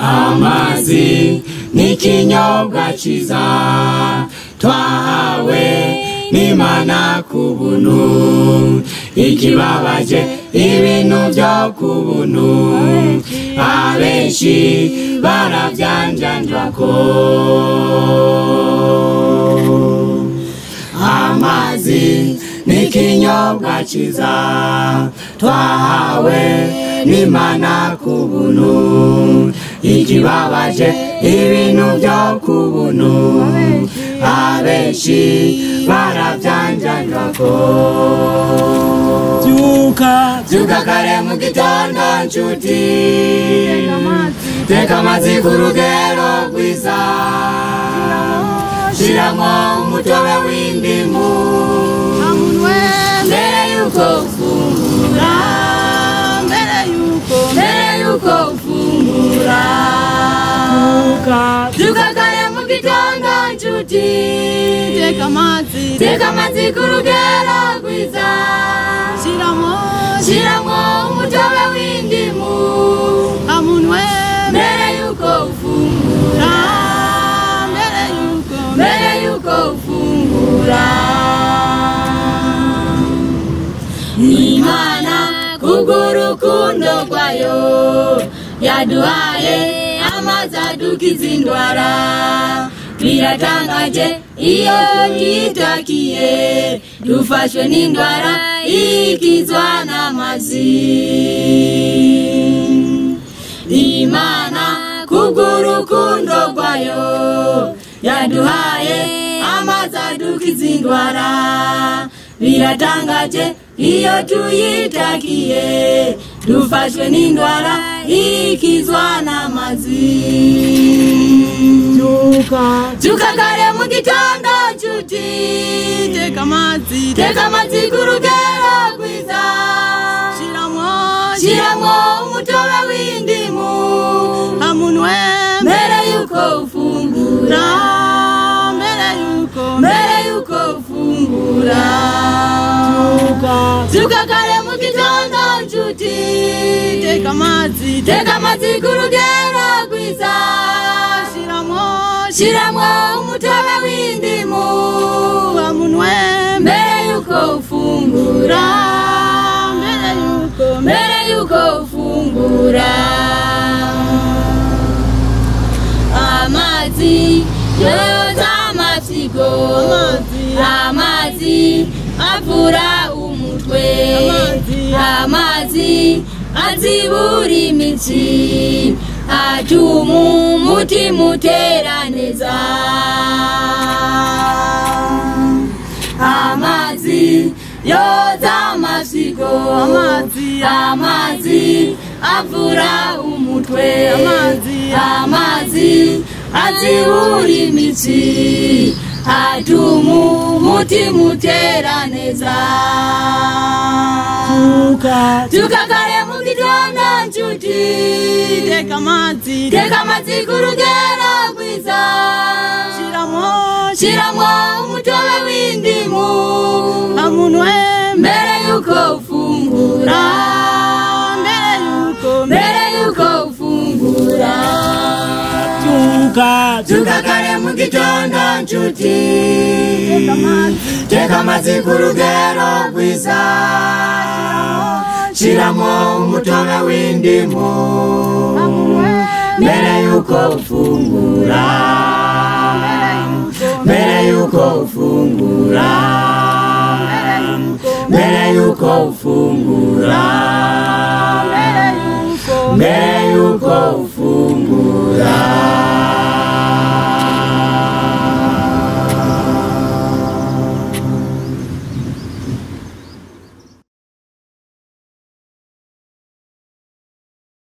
amazi n'ikinyobwa cyiza twahawe n'Imana ku buntu, ikibabaje ibintu byo ku buntu abenshi barabyanjanjwako. Amazi n'ikinyobwa cyiza twahawe n'Imana ku buntu, ikibabaje ibintu byo ku buntu abenshi barabyanjanjwako. Byuka kare mu gitondo nshuti, teka amazi ku rugero rwiza, shiramo umutobe w'indimu mbere yuko ufungura, mbere yuko ufungura. Byuka kare mu gitondo nshuti, teka amazi ku rugero rwiza, shiramo umutobe w'indimu mbere yuko ufungura, mbere yuko ufungura. Imana kubw'urukundo rwayo yaduhaye amazi adukiza indwara, biratangaje iyo twitakiye dufashwe n'indwara ikizwa n'amazi. Imana kubw'urukundo rwayo yaduhaye amazi adukiza indwara, biratangaje iyo tuyitakiye dufashwe n'indwara ikizwa n'amazi. Byuka kare mu gitondo nshuti, teka amazi ku rugero rwiza, shiramo umutobe w'indimu mbere yuko ufungura, mbere yuko ufungura. Byuka kare mu gitondo nshuti, teka amazi ku rugero rwiza, shiramo umutobe w'indimu mbere yuko ufungura, mbere yuko ufungura. Amazi yoza amasigo, amazi avura umutwe, amazi azibura imitsi, atuma umutima utera neza. Amazi yoza amasigo, amazi avura umutwe, amazi azibura imitsi, atuma umutima utera neza. Byuka kare mu gitondo nshuti, teka amazi ku rugero rwiza, shiramo umutobe w'indimu mbere yuko ufungura, mbere yuko ufungura. Byuka kare mu gitondo nshuti, teka amazi ku rugero rwiza, shiramo umutobe w'indimu mbere yuko ufungura, mbere yuko ufungura, mbere yuko ufungura, mbere yuko ufungura.